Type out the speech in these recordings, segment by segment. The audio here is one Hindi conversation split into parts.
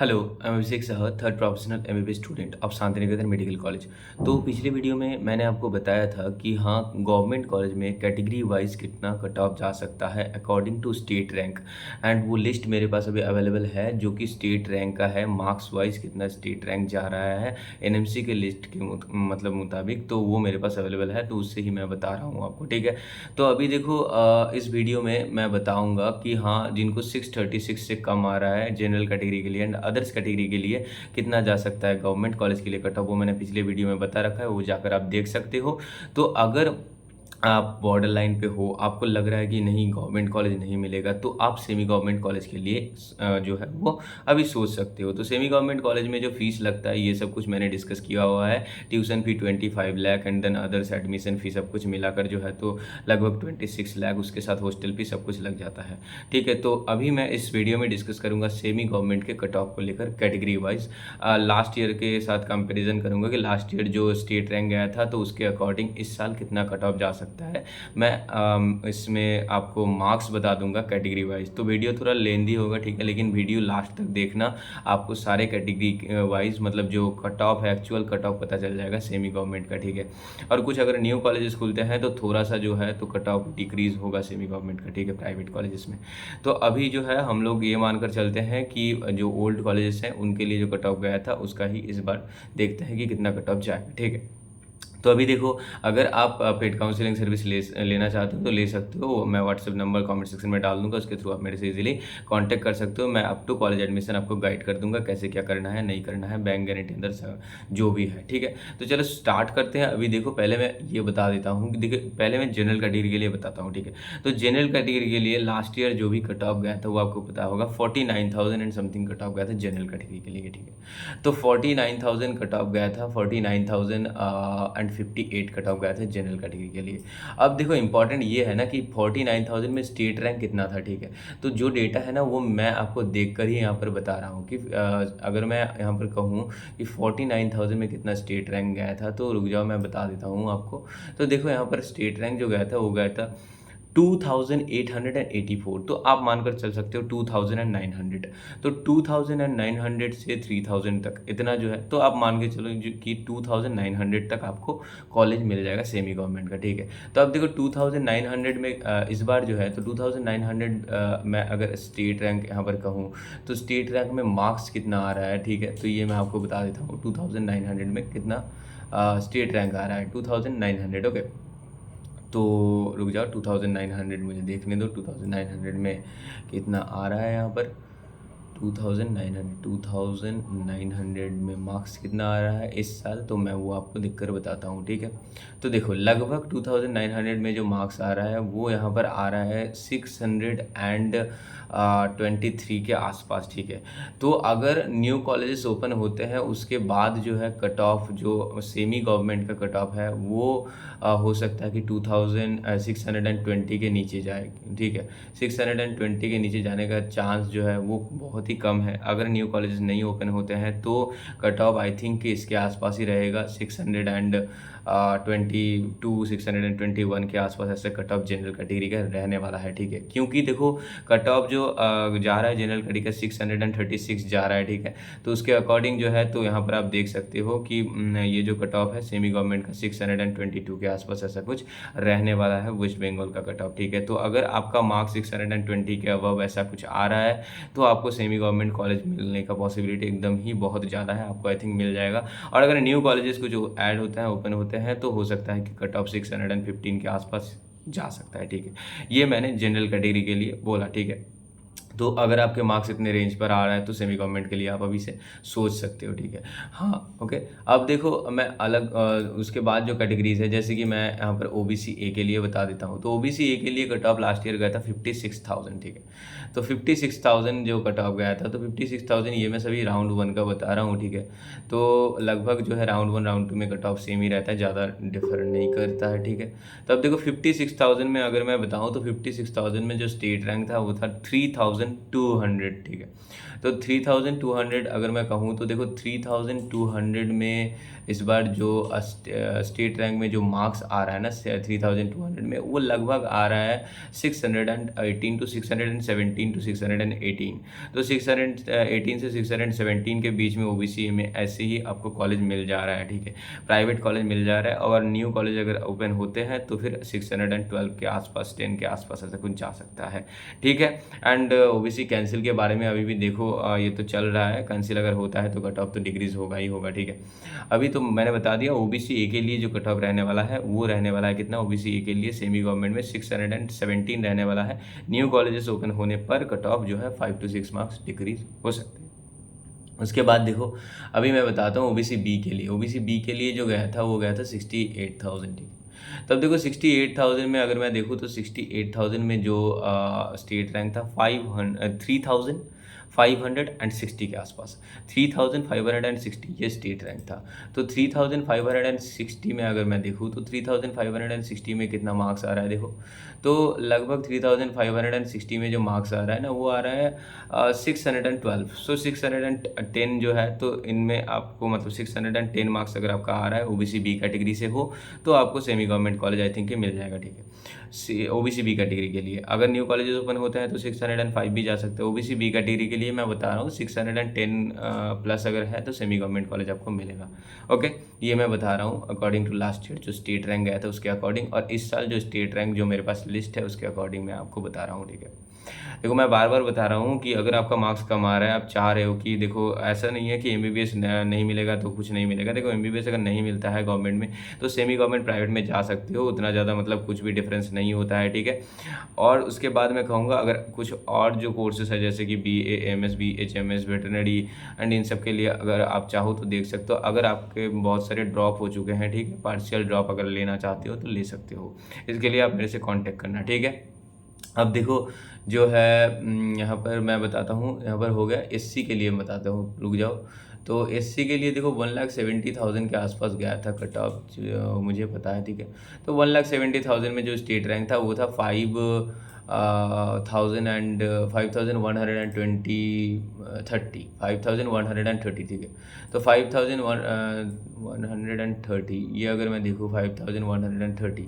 Hello, I am Abhishek Saha, third professional MBBS student of Shanti Niketan medical college. तो पिछले वीडियो में मैंने आपको बताया था कि हाँ, गवर्नमेंट कॉलेज में कैटेगरी वाइज कितना कट ऑफ जा सकता है according to state rank. And वो लिस्ट मेरे पास अभी अवेलेबल है जो कि स्टेट रैंक का है, मार्क्स वाइज कितना स्टेट रैंक जा रहा है एनएमसी के लिस्ट के मतलब मुताबिक। तो वो मेरे पास अवेलेबल है, तो उससे ही मैं बता रहा हूँ आपको, ठीक है। तो अभी देखो, इस वीडियो में मैं बताऊँगा कि हाँ, जिनको 636 से कम आ रहा है जनरल कैटेगरी के लिए एंड अदर्स कैटेगरी के लिए कितना जा सकता है गवर्नमेंट कॉलेज के लिए कट ऑफ, वो मैंने पिछले वीडियो में बता रखा है, वो जाकर आप देख सकते हो। तो अगर आप बॉर्डर लाइन पे हो, आपको लग रहा है कि नहीं गवर्नमेंट कॉलेज नहीं मिलेगा, तो आप सेमी गवर्नमेंट कॉलेज के लिए जो है वो अभी सोच सकते हो। तो सेमी गवर्नमेंट कॉलेज में जो फीस लगता है ये सब कुछ मैंने डिस्कस किया हुआ है। Tuition fee 25 lakh and than others admission fee सब कुछ मिलाकर जो है तो लगभग 26 लाख, उसके साथ हॉस्टल फी सब कुछ लग जाता है, ठीक है। तो अभी मैं इस वीडियो में डिस्कस करूंगा सेमी गवर्नमेंट के कट ऑफ को लेकर कैटेगरी वाइज। लास्ट ईयर के साथ कंपेरिजन करूंगा कि लास्ट ईयर जो स्टेट रैंक गया था तो उसके अकॉर्डिंग इस साल कितना कट ऑफ जा सकता है। मैं इसमें आपको मार्क्स बता दूंगा कैटेगरी वाइज। तो वीडियो थोड़ा लेंदी होगा, ठीक है, लेकिन वीडियो लास्ट तक देखना, आपको सारे कैटेगरी वाइज मतलब जो कट ऑफ है, एक्चुअल कट ऑफ पता चल जाएगा सेमी गवर्नमेंट का, ठीक है। और कुछ अगर न्यू कॉलेजेस खुलते हैं तो थोड़ा सा जो है तो कट ऑफ डिक्रीज होगा सेमी गवर्नमेंट का, ठीक है, प्राइवेट कॉलेजेस में। तो अभी जो है हम लोग ये मानकर चलते हैं कि जो ओल्ड कॉलेजेस हैं उनके लिए जो कट ऑफ गया था उसका ही इस बार देखते हैं कि कितना कट ऑफ जाएगा, ठीक है। तो अभी देखो, अगर आप पेड काउंसलिंग सर्विस लेना चाहते हो तो ले सकते हो। मैं व्हाट्सएप नंबर कमेंट सेक्शन में डाल दूंगा, उसके थ्रू आप मेरे से इजीली कांटेक्ट कर सकते हो। मैं अप टू कॉलेज एडमिशन आपको गाइड कर दूंगा कैसे क्या करना है, नहीं करना है, बैंक गारंटी अंदर जो भी है, ठीक है। तो चलो स्टार्ट करते हैं। अभी देखो, पहले मैं ये बता देता हूँ कि देखिए, पहले मैं जनरल कैटेगरी के लिए बताता हूँ, ठीक है। तो जनरल कैटेगरी के लिए लास्ट ईयर जो भी कट ऑफ गया था वो आपको पता होगा, 49,000 एंड समथिंग कट ऑफ गया था जनरल कैटेगरी के लिए, ठीक है। तो 49,000 कट ऑफ गया था, 49,000 एंड 58 कट ऑफ गया था जनरल कैटेगरी के लिए। अब देखो, इंपॉर्टेंट ये है ना कि 49,000 में स्टेट रैंक कितना था, ठीक है। तो जो डेटा है ना वो मैं आपको देख कर ही यहाँ पर बता रहा हूँ कि अगर मैं यहाँ पर कहूँ कि 49,000 में कितना स्टेट रैंक गया था, तो रुक जाओ मैं बता देता हूँ आपको। तो देखो, यहाँ पर स्टेट रैंक जो गया था वो गया था 2884। तो आप मानकर चल सकते हो 2900। तो 2900 से 3000 तक इतना जो है, तो आप मान के चलो कि 2900 तक आपको कॉलेज मिल जाएगा सेमी गवर्नमेंट का, ठीक है। तो अब देखो 2900 में इस बार जो है तो 2900 मैं अगर स्टेट रैंक यहाँ पर कहूँ तो स्टेट रैंक में मार्क्स कितना आ रहा है, ठीक है। तो ये मैं आपको बता देता हूँ 2900 में कितना स्टेट रैंक आ रहा है, 2900, ओके। तो रुक जाओ, 2900 मुझे देखने दो, 2900 में कितना आ रहा है यहाँ पर। 2900 में मार्क्स कितना आ रहा है इस साल, तो मैं वो आपको दिख कर बताता हूँ, ठीक है। तो देखो, लगभग 2900 में जो मार्क्स आ रहा है वो यहाँ पर आ रहा है 623 के आसपास, ठीक है। तो अगर न्यू कॉलेजेस ओपन होते हैं उसके बाद जो है कट ऑफ, जो सेमी गवर्नमेंट का कट ऑफ है वो हो सकता है कि 2620 के नीचे जाए, ठीक है। 620 के नीचे जाने का चांस जो है वो बहुत ही कम है। अगर न्यू कॉलेजेस नहीं ओपन होते हैं तो कट ऑफ आई थिंक कि इसके आसपास ही रहेगा, 621 के आसपास ऐसे कट ऑफ जनरल कैटेगरी का रहने वाला है, ठीक है। क्योंकि देखो, कट ऑफ जो जा रहा है जनरल कैटेगरी का 636 जा रहा है, ठीक है। तो उसके अकॉर्डिंग जो है तो यहाँ पर आप देख सकते हो कि ये जो कट ऑफ है सेमी गवर्नमेंट का 622 के आसपास ऐसा कुछ रहने वाला है वेस्ट बंगाल का कट ऑफ, ठीक है। तो अगर आपका मार्क्स 620 के अबव ऐसा कुछ आ रहा है तो आपको सेमी गवर्नमेंट कॉलेज मिलने का पॉसिबिलिटी एकदम ही बहुत ज़्यादा है, आपको आई थिंक मिल जाएगा। और अगर न्यू कॉलेजेस कुछ ऐड होते हैं, ओपन होते हैं, तो हो सकता है कि कट ऑफ 615 के आसपास जा सकता है, ठीक है। ये मैंने जनरल कैटेगरी के लिए बोला, ठीक है। तो अगर आपके मार्क्स इतने रेंज पर आ रहा है तो सेमी गवर्नमेंट के लिए आप अभी से सोच सकते हो, ठीक है। हाँ, ओके। अब देखो, मैं अलग उसके बाद जो कैटेगरीज है, जैसे कि मैं यहाँ पर ओबीसी ए के लिए बता देता हूँ। तो ओबीसी ए के लिए कट ऑफ लास्ट ईयर गया था 56,000, ठीक है। तो 56,000 जो कट ऑफ गया था, तो 56,000 ये मैं सभी राउंड 1 का बता रहा हूँ, ठीक है। तो लगभग जो है राउंड 1 राउंड 2 में कट ऑफ सेम ही रहता है, ज़्यादा डिफर नहीं करता है, ठीक है। तो अब देखो, 56,000 में अगर मैं बताऊँ तो 56,000 में जो स्टेट रैंक था वो था 3,200, ठीक है। तो 3200 अगर मैं कहूँ तो देखो 3200 में इस बार जो स्टेट रैंक में जो मार्क्स आ रहा है ना 3200 में, वो लगभग आ रहा है 618 टू 617 टू 618। तो 618 से 617 के बीच में ओबीसी में ऐसे ही आपको कॉलेज मिल जा रहा है, ठीक है, प्राइवेट कॉलेज मिल जा रहा है। और न्यू कॉलेज अगर ओपन होते हैं तो फिर 612 के आसपास, 10 के आसपास ऐसा कुछ जा सकता है, ठीक है। एंड ओबीसी कैंसिल के बारे में अभी भी देखो, ये तो चल रहा है, कैंसिल अगर होता है तो कट ऑफ तो डिग्रीज होगा ही होगा, ठीक है। अभी तो मैंने बता दिया ओबीसी ए के लिए जो कट ऑफ रहने वाला है वो रहने वाला है कितना, ओबीसी ए के लिए सेमी गवर्नमेंट में 617 रहने वाला है। न्यू कॉलेजेस ओपन होने पर कट ऑफ जो है 5 to 6 मार्क्स डिक्रीज हो सकते हैं। उसके बाद देखो अभी मैं बताता हूँ ओबीसी बी के लिए। ओबीसी बी के लिए जो गया था वो गया था 68,000, ठीक है। तब देखो 68,000 में अगर मैं देखूँ तो 68,000 में जो स्टेट रैंक था 3560 के आसपास, 3560 ये स्टेट रैंक था। तो 3560 में अगर मैं देखूँ तो 3560 में कितना मार्क्स आ रहा है देखो, तो लगभग 3560 में जो मार्क्स आ रहा है ना वो आ रहा है 612। सो 610 जो है, तो इनमें आपको मतलब 610 मार्क्स अगर आपका आ रहा है ओबीसी बी कैटेगरी से हो तो आपको semi government college I think मिल जाएगा, ठीक है, ओबीसी बी कैटेगरी के लिए। अगर न्यू कॉलेजेस ओपन होते हैं तो 605 भी जा सकते हैं। ओबीसी बी कैटेगरी के लिए मैं बता रहा हूँ 610 प्लस अगर है तो सेमी गवर्नमेंट कॉलेज आपको मिलेगा, ओके। ये मैं बता रहा हूँ अकॉर्डिंग टू लास्ट ईयर जो स्टेट रैंक गया था उसके अकॉर्डिंग, और इस साल जो स्टेट रैंक जो मेरे पास लिस्ट है उसके अकॉर्डिंग मैं आपको बता रहा हूँ, ठीक है। देखो मैं बार बार बता रहा हूँ कि अगर आपका मार्क्स कम आ रहा है, आप चाह रहे हो कि देखो ऐसा नहीं है कि एमबीबीएस नहीं मिलेगा तो कुछ नहीं मिलेगा। देखो एमबीबीएस अगर नहीं मिलता है गवर्नमेंट में तो सेमी गवर्नमेंट प्राइवेट में जा सकते हो, उतना ज़्यादा मतलब कुछ भी डिफरेंस नहीं होता है, ठीक है। और उसके बाद मैं कहूँगा अगर कुछ और जो कोर्सेस है जैसे कि BA MS BHMS veterinary and in सब के लिए अगर आप चाहो तो देख सकते हो। अगर आपके बहुत सारे ड्रॉप हो चुके हैं, ठीक है, पार्शियल ड्रॉप अगर लेना चाहते हो तो ले सकते हो। इसके लिए आप मेरे से कॉन्टेक्ट करना, ठीक है। अब देखो जो है यहाँ पर मैं बताता हूँ, यहाँ पर हो गया एससी के लिए बताता हूँ, रुक जाओ। तो एससी के लिए देखो 1,70,000 के आसपास गया था कट ऑफ, मुझे पता है, ठीक है। तो 1,70,000 में जो स्टेट रैंक था वो था 5,130, ठीक है। तो 5,130 ये अगर मैं देखूँ 5,130,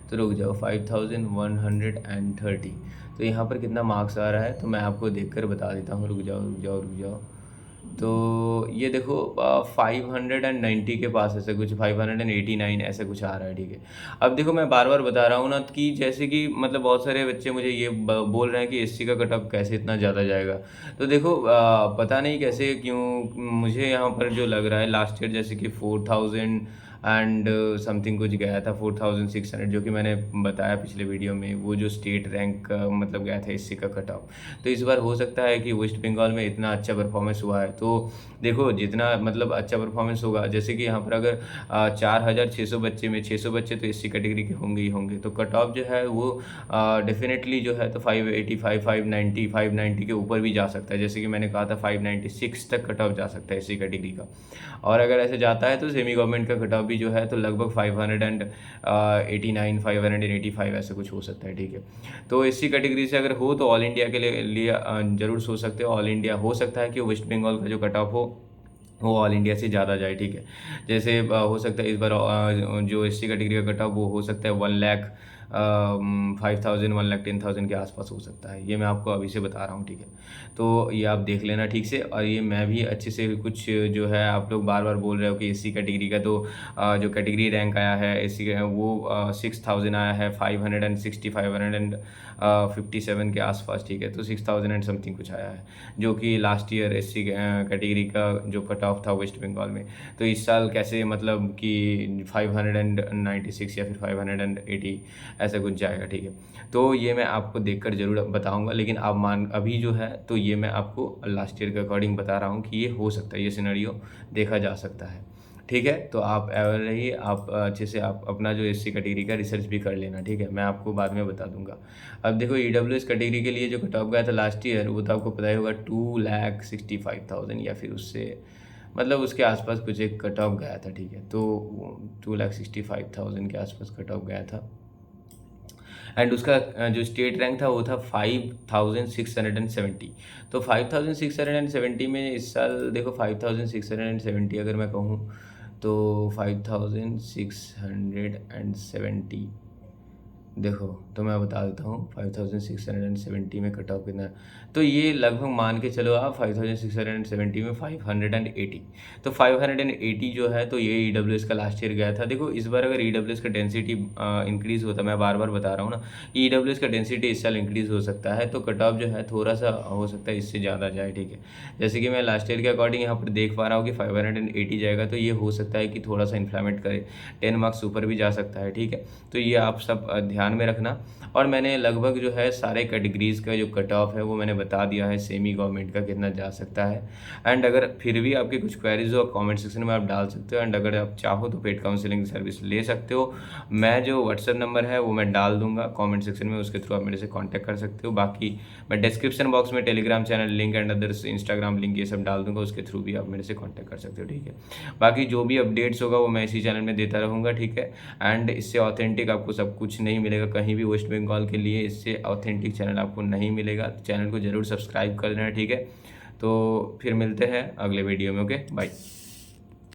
तो रुक जाओ 5,130, तो यहाँ पर कितना मार्क्स आ रहा है तो मैं आपको देखकर बता देता हूँ, रुक जाओ। तो ये देखो 590 के पास ऐसा कुछ, 589 ऐसा कुछ आ रहा है, ठीक है। अब देखो मैं बार बार बता रहा हूँ ना कि जैसे कि मतलब बहुत सारे बच्चे मुझे ये बोल रहे हैं कि एससी का कट ऑफ कैसे इतना ज़्यादा जाएगा। तो देखो पता नहीं कैसे क्यों, मुझे यहाँ पर जो लग रहा है लास्ट ईयर जैसे कि 4,000 एंड समथिंग कुछ गया था, 4,600 जो कि मैंने बताया पिछले वीडियो में, वो जो स्टेट रैंक मतलब गया था एससी का कट ऑफ। तो इस बार हो सकता है कि वेस्ट बंगाल में इतना अच्छा परफॉर्मेंस हुआ है, तो देखो जितना मतलब अच्छा परफॉर्मेंस होगा, जैसे कि यहाँ पर अगर 4,600 बच्चे में 600 बच्चे तो एससी कैटेगरी के होंगे ही होंगे, तो कट ऑफ जो है वो डेफिनेटली जो है तो 585 590 के ऊपर भी जा सकता है। जैसे कि मैंने कहा था 596 तक कट ऑफ जा सकता है एससी कैटेगरी का। और अगर ऐसे जाता है तो सेमी गवर्नमेंट का कट ऑफ भी जो है तो लगभग 589 585 ऐसे कुछ हो सकता है, ठीक है। तो एससी कैटेगरी से अगर हो तो ऑल इंडिया के लिए जरूर सोच सकते हो। ऑल इंडिया हो सकता है कि वेस्ट बंगाल का जो कट ऑफ हो वो ऑल इंडिया से ज़्यादा जाए, ठीक है। जैसे हो सकता है इस बार जो एससी कैटेगरी का कट ऑफ वो हो सकता है 1,05,000 1,10,000 के आसपास हो सकता है। ये मैं आपको अभी से बता रहा हूँ, ठीक है। तो ये आप देख लेना ठीक से। और ये मैं भी अच्छे से कुछ जो है, आप लोग बार बार बोल रहे हो कि एससी कैटेगरी का तो जो कैटेगरी रैंक आया है एससी का वो 6,000 आया है, 560 557 के आसपास, ठीक है। तो 6,000 एंड समथिंग कुछ आया है, जो कि लास्ट ईयर एससी कैटेगरी का जो कट ऑफ था वेस्ट बंगाल में। तो इस साल कैसे मतलब कि 596 या फिर 580 ऐसा कुछ जाएगा, ठीक है। तो ये मैं आपको देखकर ज़रूर बताऊंगा, लेकिन आप अभी जो है तो ये मैं आपको लास्ट ईयर के अकॉर्डिंग बता रहा हूँ कि ये हो सकता है, ये सिनेरियो देखा जा सकता है, ठीक है। तो आप अवेयर रहिए, आप अच्छे से आप अपना जो एससी कैटेगरी का रिसर्च भी कर लेना, ठीक है। मैं आपको बाद में बता दूंगा। अब देखो ईडब्ल्यूएस कैटेगरी के लिए जो कट ऑफ गया था लास्ट ईयर वो तो आपको पता ही होगा 2,65,000 या फिर उससे मतलब उसके आसपास कुछ एक कट ऑफ गया था, ठीक है। तो 2,65,000 के आसपास कट ऑफ गया था। एंड उसका जो स्टेट रैंक था वो था 5670। तो 5670 में इस साल देखो 5670 अगर मैं कहूँ तो 5670 देखो, तो मैं बता देता हूँ 5670 में कट ऑफ कितना है। तो ये लगभग मान के चलो आप 5670 में 580। तो 580 जो है तो ये EWS का लास्ट ईयर गया था। देखो इस बार अगर EWS का डेंसिटी इंक्रीज़ होता, मैं बार बार बता रहा हूँ ना कि EWS का डेंसिटी इस साल इंक्रीज़ हो सकता है, तो कट ऑफ जो है थोड़ा सा हो सकता है इससे ज़्यादा जाए, ठीक है। जैसे कि मैं लास्ट ईयर के अकॉर्डिंग यहाँ पर देख पा रहा हूँ कि 580 जाएगा, तो ये हो सकता है कि थोड़ा सा इन्फ्लेमेट करे, 10 मार्क्स ऊपर भी जा सकता है, ठीक है। तो ये आप सब ध्यान में रखना। और मैंने लगभग जो है सारे कैटेगरीज़ का जो कट ऑफ है वो मैंने बता दिया है, सेमी गवर्नमेंट का कितना जा सकता है। एंड अगर फिर भी आपके कुछ क्वेरीज हो कमेंट सेक्शन में आप डाल सकते हो। एंड अगर आप चाहो तो पेड काउंसलिंग सर्विस ले सकते हो। मैं जो व्हाट्सएप नंबर है वो मैं डाल दूंगा कमेंट सेक्शन में, उसके थ्रू आप मेरे से कांटेक्ट कर सकते हो। बाकी मैं डिस्क्रिप्शन बॉक्स में Telegram channel link and others Instagram link ये सब डाल दूंगा, उसके थ्रू भी आप मेरे से कांटेक्ट कर सकते हो, ठीक है। बाकी जो भी अपडेट्स होगा वो मैं इसी चैनल में देता रहूँगा, ठीक है। एंड इससे ऑथेंटिक आपको सब कुछ नहीं मिलेगा कहीं भी वेस्ट बंगाल के लिए, इससे ऑथेंटिक चैनल आपको नहीं मिलेगा। चैनल को ज़रूर सब्सक्राइब कर लेना, ठीक है। तो फिर मिलते हैं अगले वीडियो में, ओके बाय।